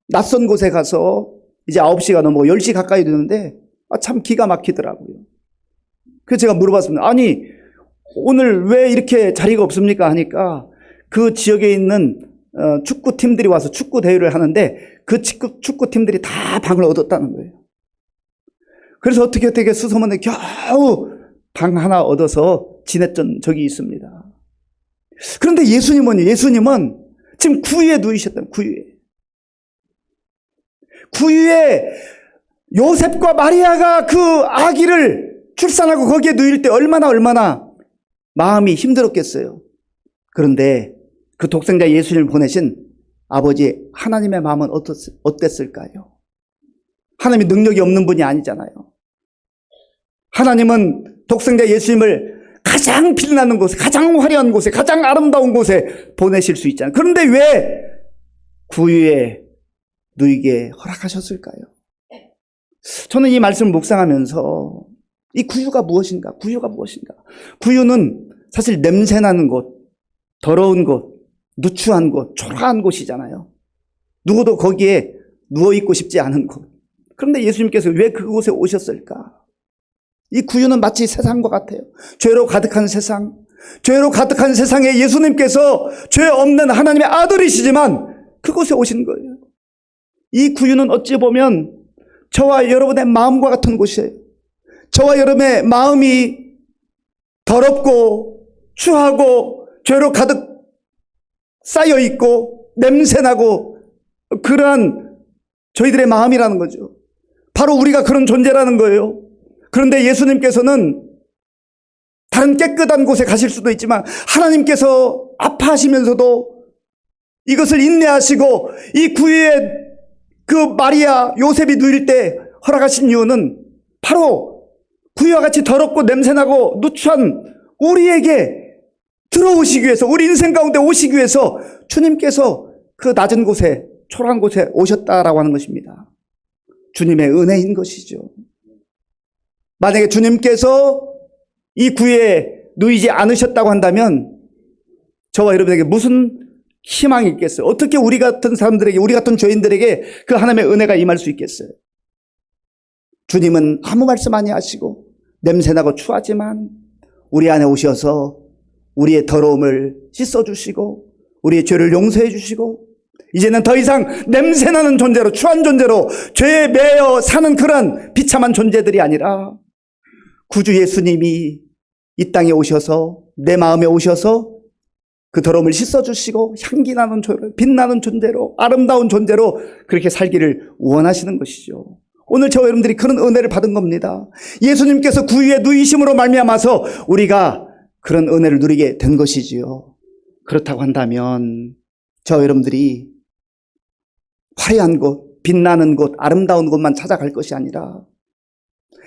낯선 곳에 가서 이제 9시가 넘어 10시 가까이 되는데 참 기가 막히더라고요. 그래서 제가 물어봤습니다. 아니 오늘 왜 이렇게 자리가 없습니까? 하니까 그 지역에 있는 축구팀들이 와서 축구 대회를 하는데 그 축구팀들이 다 방을 얻었다는 거예요. 그래서 어떻게 수소문에 겨우 방 하나 얻어서 지냈던 적이 있습니다. 그런데 예수님은요, 예수님은 지금 구유에 누이셨다는 구유에 요셉과 마리아가 그 아기를 출산하고 거기에 누일 때 얼마나 마음이 힘들었겠어요. 그런데 그 독생자 예수님을 보내신 아버지 하나님의 마음은 어땠을까요? 하나님이 능력이 없는 분이 아니잖아요. 하나님은 독생자 예수님을 가장 빛나는 곳에, 가장 화려한 곳에, 가장 아름다운 곳에 보내실 수 있잖아요. 그런데 왜 구유에 누이게 허락하셨을까요? 저는 이 말씀을 묵상하면서 이 구유가 무엇인가? 구유는 사실 냄새나는 곳, 더러운 곳, 누추한 곳, 초라한 곳이잖아요. 누구도 거기에 누워있고 싶지 않은 곳. 그런데 예수님께서 왜 그곳에 오셨을까? 이 구유는 마치 세상과 같아요. 죄로 가득한 세상, 죄로 가득한 세상에 예수님께서 죄 없는 하나님의 아들이시지만 그곳에 오신 거예요. 이 구유는 어찌 보면 저와 여러분의 마음과 같은 곳이에요. 저와 여러분의 마음이 더럽고 추하고 죄로 가득 쌓여있고 냄새나고 그러한 저희들의 마음이라는 거죠. 바로 우리가 그런 존재라는 거예요. 그런데 예수님께서는 다른 깨끗한 곳에 가실 수도 있지만 하나님께서 아파하시면서도 이것을 인내하시고 이 구유에 그 마리아 요셉이 누일 때 허락하신 이유는 바로 구유와 같이 더럽고 냄새나고 누추한 우리에게 들어오시기 위해서, 우리 인생 가운데 오시기 위해서 주님께서 그 낮은 곳에, 초라한 곳에 오셨다라고 하는 것입니다. 주님의 은혜인 것이죠. 만약에 주님께서 이 구유에 누이지 않으셨다고 한다면 저와 여러분에게 무슨 희망이 있겠어요? 어떻게 우리 같은 사람들에게, 우리 같은 죄인들에게 그 하나님의 은혜가 임할 수 있겠어요? 주님은 아무 말씀 안 하시고 냄새나고 추하지만 우리 안에 오셔서 우리의 더러움을 씻어주시고 우리의 죄를 용서해 주시고 이제는 더 이상 냄새나는 존재로, 추한 존재로 죄에 매여 사는 그런 비참한 존재들이 아니라 구주 예수님이 이 땅에 오셔서 내 마음에 오셔서 그 더러움을 씻어주시고 향기나는 존재로, 빛나는 존재로, 아름다운 존재로 그렇게 살기를 원하시는 것이죠. 오늘 저와 여러분들이 그런 은혜를 받은 겁니다. 예수님께서 구유에 누이심으로 말미암아서 우리가 그런 은혜를 누리게 된 것이지요. 그렇다고 한다면 저와 여러분들이 화려한 곳, 빛나는 곳, 아름다운 곳만 찾아갈 것이 아니라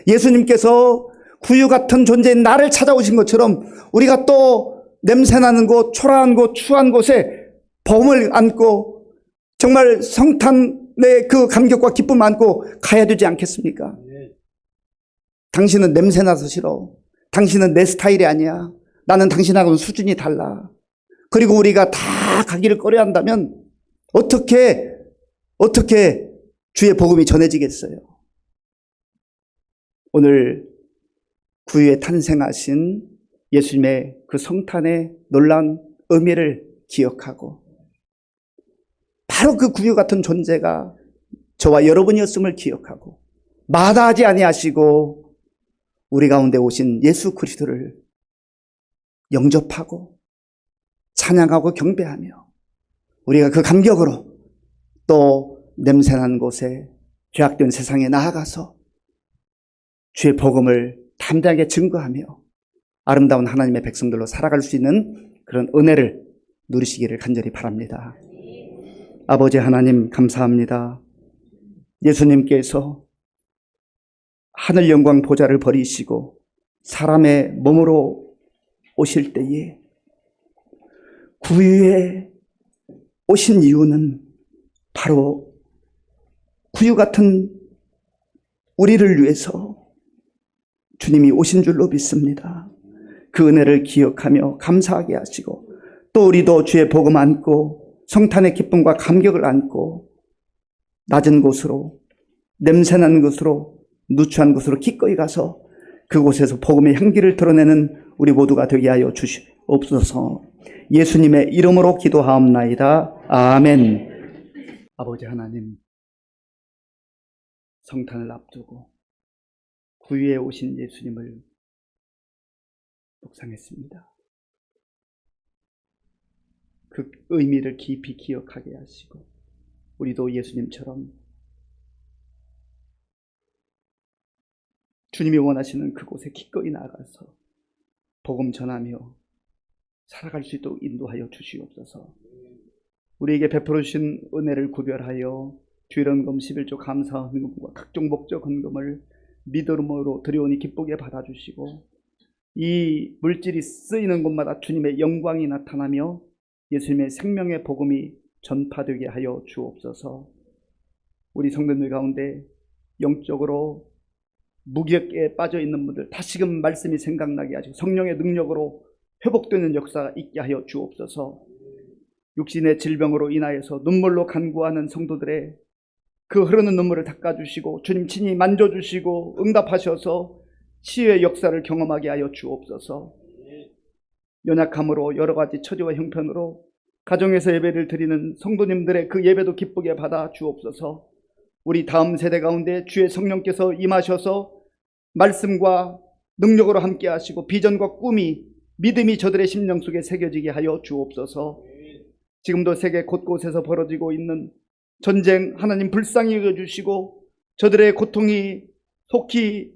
예수님께서 구유 같은 존재인 나를 찾아오신 것처럼 우리가 또 냄새나는 곳, 초라한 곳, 추한 곳에 복음을 안고 정말 성탄의 그 감격과 기쁨을 안고 가야 되지 않겠습니까? 당신은 냄새나서 싫어. 당신은 내 스타일이 아니야. 나는 당신하고는 수준이 달라. 그리고 우리가 다 가기를 꺼려 한다면 어떻게 주의 복음이 전해지겠어요? 오늘 구유에 탄생하신 예수님의 그 성탄의 놀라운 의미를 기억하고 바로 그 구유 같은 존재가 저와 여러분이었음을 기억하고 마다하지 아니하시고 우리 가운데 오신 예수 그리스도를 영접하고 찬양하고 경배하며 우리가 그 감격으로 또 냄새난 곳에 죄악된 세상에 나아가서 주의 복음을 담대하게 증거하며 아름다운 하나님의 백성들로 살아갈 수 있는 그런 은혜를 누리시기를 간절히 바랍니다. 아버지 하나님 감사합니다. 예수님께서 하늘 영광 보좌를 버리시고 사람의 몸으로 오실 때에 구유에 오신 이유는 바로 구유 같은 우리를 위해서 주님이 오신 줄로 믿습니다. 그 은혜를 기억하며 감사하게 하시고 또 우리도 주의 복음 안고 성탄의 기쁨과 감격을 안고 낮은 곳으로 냄새나는 곳으로 누추한 곳으로 기꺼이 가서 그곳에서 복음의 향기를 드러내는 우리 모두가 되게 하여 주시옵소서. 예수님의 이름으로 기도하옵나이다. 아멘. 아버지 하나님, 성탄을 앞두고 구유에 오신 예수님을 묵상했습니다. 그 의미를 깊이 기억하게 하시고 우리도 예수님처럼 주님이 원하시는 그곳에 기꺼이 나아가서 복음 전하며 살아갈 수 있도록 인도하여 주시옵소서. 우리에게 베풀어 주신 은혜를 구별하여 주일헌금 11조 감사 헌금과 각종 목적 헌금을 믿음으로 드려오니 기쁘게 받아주시고 이 물질이 쓰이는 곳마다 주님의 영광이 나타나며 예수님의 생명의 복음이 전파되게 하여 주옵소서. 우리 성도들 가운데 영적으로 무기력에 빠져 있는 분들 다시금 말씀이 생각나게 하시고 성령의 능력으로 회복되는 역사가 있게 하여 주옵소서. 육신의 질병으로 인하여서 눈물로 간구하는 성도들의 그 흐르는 눈물을 닦아주시고 주님 친히 만져주시고 응답하셔서 치유의 역사를 경험하게 하여 주옵소서. 연약함으로 여러 가지 처지와 형편으로 가정에서 예배를 드리는 성도님들의 그 예배도 기쁘게 받아 주옵소서. 우리 다음 세대 가운데 주의 성령께서 임하셔서 말씀과 능력으로 함께 하시고 비전과 꿈이 믿음이 저들의 심령 속에 새겨지게 하여 주옵소서. 지금도 세계 곳곳에서 벌어지고 있는 전쟁 하나님 불쌍히 여겨주시고 저들의 고통이 속히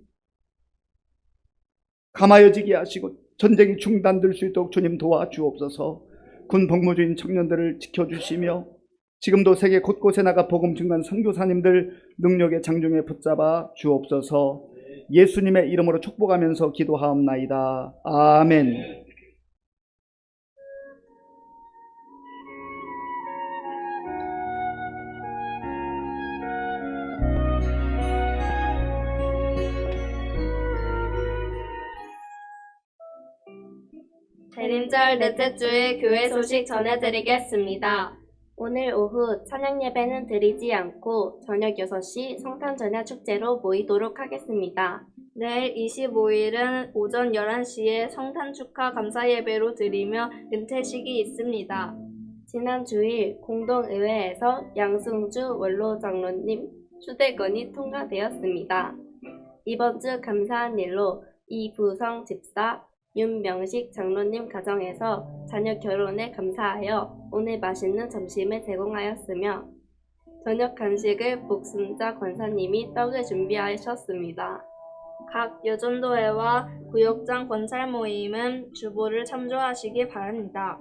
감하여지게 하시고 전쟁이 중단될 수 있도록 주님 도와주옵소서. 군 복무주인 청년들을 지켜주시며 지금도 세계 곳곳에 나가 복음 증거하는 선교사님들 능력의 장중에 붙잡아 주옵소서. 예수님의 이름으로 축복하면서 기도하옵나이다. 아멘. 대림절 넷째 주의 교회 소식 전해드리겠습니다. 오늘 오후 찬양 예배는 드리지 않고 저녁 6시 성탄 전야 축제로 모이도록 하겠습니다. 내일 25일은 오전 11시에 성탄 축하 감사 예배로 드리며 은퇴식이 있습니다. 지난 주일 공동의회에서 양승주 원로 장로님 추대건이 통과되었습니다. 이번 주 감사한 일로 이부성 집사, 윤명식 장로님 가정에서 자녀 결혼에 감사하여 오늘 맛있는 점심을 제공하였으며 저녁 간식을 목순자 권사님이 떡을 준비하셨습니다. 각 여전도회와 구역장 권찰 모임은 주보를 참조하시기 바랍니다.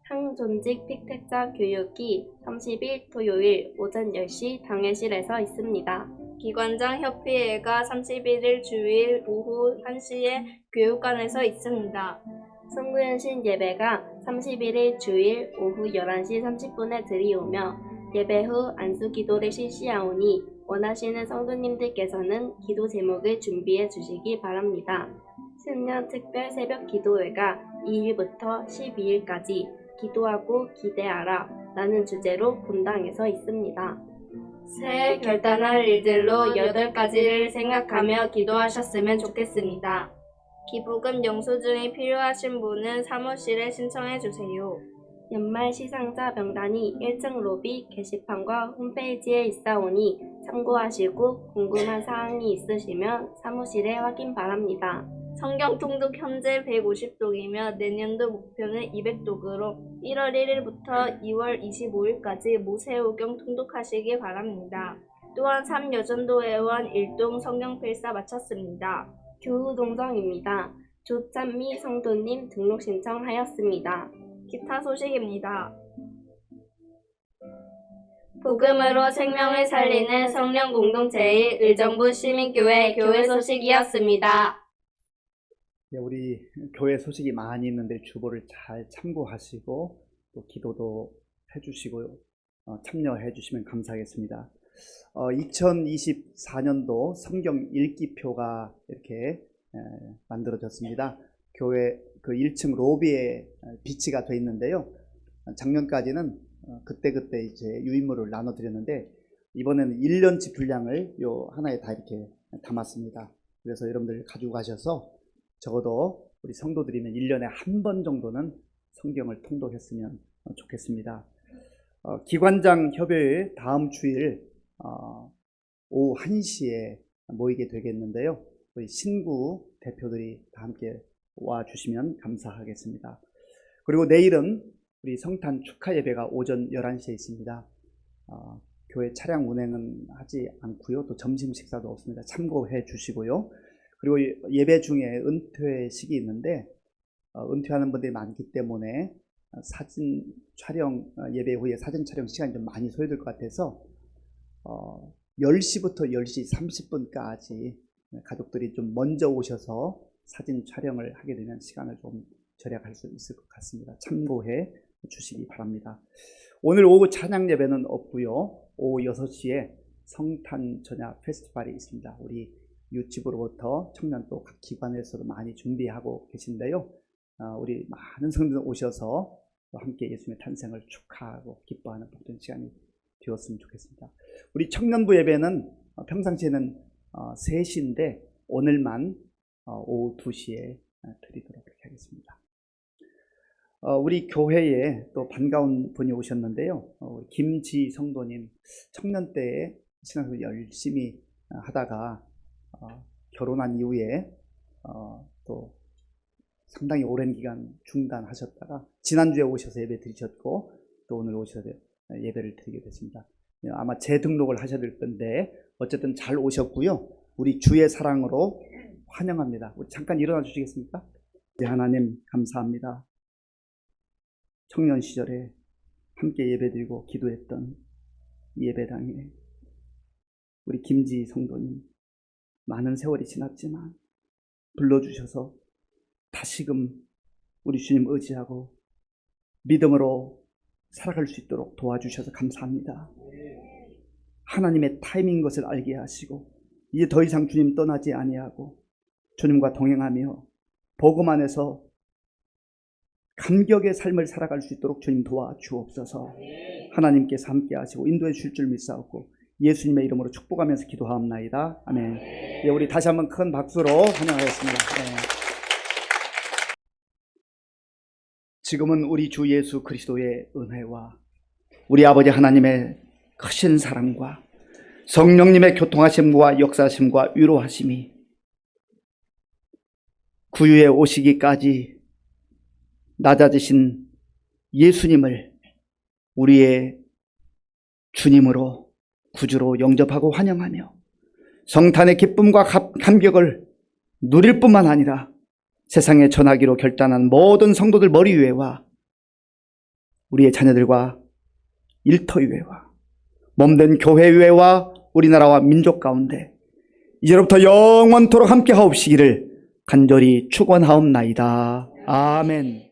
항존직 픽택자 교육이 30일 토요일 오전 10시 당회실에서 있습니다. 기관장 협의회가 31일 주일 오후 1시에 교육관에서 있습니다. 성구연신 예배가 31일 주일 오후 11시 30분에 드리우며 예배 후 안수 기도를 실시하오니 원하시는 성도님들께서는 기도 제목을 준비해 주시기 바랍니다. 신년 특별 새벽 기도회가 2일부터 12일까지 기도하고 기대하라 라는 주제로 본당에서 있습니다. 새해 결단할 일들로 8가지를 생각하며 기도하셨으면 좋겠습니다. 기부금 영수증이 필요하신 분은 사무실에 신청해 주세요. 연말 시상자 명단이 1층 로비 게시판과 홈페이지에 있사오니 참고하시고 궁금한 사항이 있으시면 사무실에 확인 바랍니다. 성경 통독 현재 150독이며 내년도 목표는 200독으로 1월 1일부터 2월 25일까지 모세오경 통독하시기 바랍니다. 또한 3여전도 회원 1동 성경 필사 마쳤습니다. 교우 동정입니다. 조찬미 성도님 등록 신청하였습니다. 기타 소식입니다. 복음으로 생명을 살리는 성령 공동체의 의정부 시민교회 교회 소식이었습니다. 네, 우리 교회 소식이 많이 있는데 주보를 잘 참고하시고 또 기도도 해주시고 참여해 주시면 감사하겠습니다. 2024년도 성경 읽기표가 이렇게 만들어졌습니다. 교회 그 1층 로비에 비치가 되어 있는데요. 작년까지는 그때그때 이제 유인물을 나눠드렸는데 이번에는 1년치 분량을 요 하나에 다 이렇게 담았습니다. 그래서 여러분들 가지고 가셔서 적어도 우리 성도들이면 1년에 한 번 정도는 성경을 통독했으면 좋겠습니다. 기관장 협의회 다음 주일 오후 1시에 모이게 되겠는데요. 우리 신구 대표들이 다 함께 와주시면 감사하겠습니다. 그리고 내일은 우리 성탄 축하 예배가 오전 11시에 있습니다. 교회 차량 운행은 하지 않고요. 또 점심 식사도 없습니다. 참고해 주시고요. 그리고 예배 중에 은퇴식이 있는데 은퇴하는 분들이 많기 때문에 사진 촬영 예배 후에 사진 촬영 시간이 좀 많이 소요될 것 같아서 10시부터 10시 30분까지 가족들이 좀 먼저 오셔서 사진 촬영을 하게 되면 시간을 좀 절약할 수 있을 것 같습니다. 참고해 주시기 바랍니다. 오늘 오후 찬양 예배는 없고요. 오후 6시에 성탄 전야 페스티벌이 있습니다. 우리 유치부로부터 청년도 각 기관에서도 많이 준비하고 계신데요. 우리 많은 성도들 오셔서 함께 예수님의 탄생을 축하하고 기뻐하는 복된 시간이 되었으면 좋겠습니다. 우리 청년부 예배는 평상시에는 3시인데 오늘만 오후 2시에 드리도록 하겠습니다. 우리 교회에 또 반가운 분이 오셨는데요. 김지 성도님 청년 때에 신앙생활 열심히 하다가 결혼한 이후에 또 상당히 오랜 기간 중단하셨다가 지난주에 오셔서 예배 드리셨고 또 오늘 오셔서 예배를 드리게 됐습니다. 아마 재등록을 하셔야 될 건데 어쨌든 잘 오셨고요. 우리 주의 사랑으로 환영합니다. 우리 잠깐 일어나 주시겠습니까? 네, 하나님 감사합니다. 청년 시절에 함께 예배드리고 기도했던 이 예배당에 우리 김지 성도님 많은 세월이 지났지만 불러주셔서 다시금 우리 주님 의지하고 믿음으로 살아갈 수 있도록 도와주셔서 감사합니다. 하나님의 타이밍인 것을 알게 하시고 이제 더 이상 주님 떠나지 아니하고 주님과 동행하며 복음 안에서 감격의 삶을 살아갈 수 있도록 주님 도와주옵소서. 하나님께서 함께 하시고 인도해 주실 줄 믿사옵고 예수님의 이름으로 축복하면서 기도하옵나이다. 아멘. 예, 우리 다시 한번 큰 박수로 환영하겠습니다. 네. 지금은 우리 주 예수 그리스도의 은혜와 우리 아버지 하나님의 크신 사랑과 성령님의 교통하심과 역사하심과 위로하심이 구유에 오시기까지 낮아지신 예수님을 우리의 주님으로 구주로 영접하고 환영하며 성탄의 기쁨과 감격을 누릴 뿐만 아니라 세상에 전하기로 결단한 모든 성도들 머리 위에와 우리의 자녀들과 일터 위에와 몸된 교회 위에와 우리나라와 민족 가운데 이제로부터 영원토록 함께 하옵시기를 간절히 축원하옵나이다. 아멘.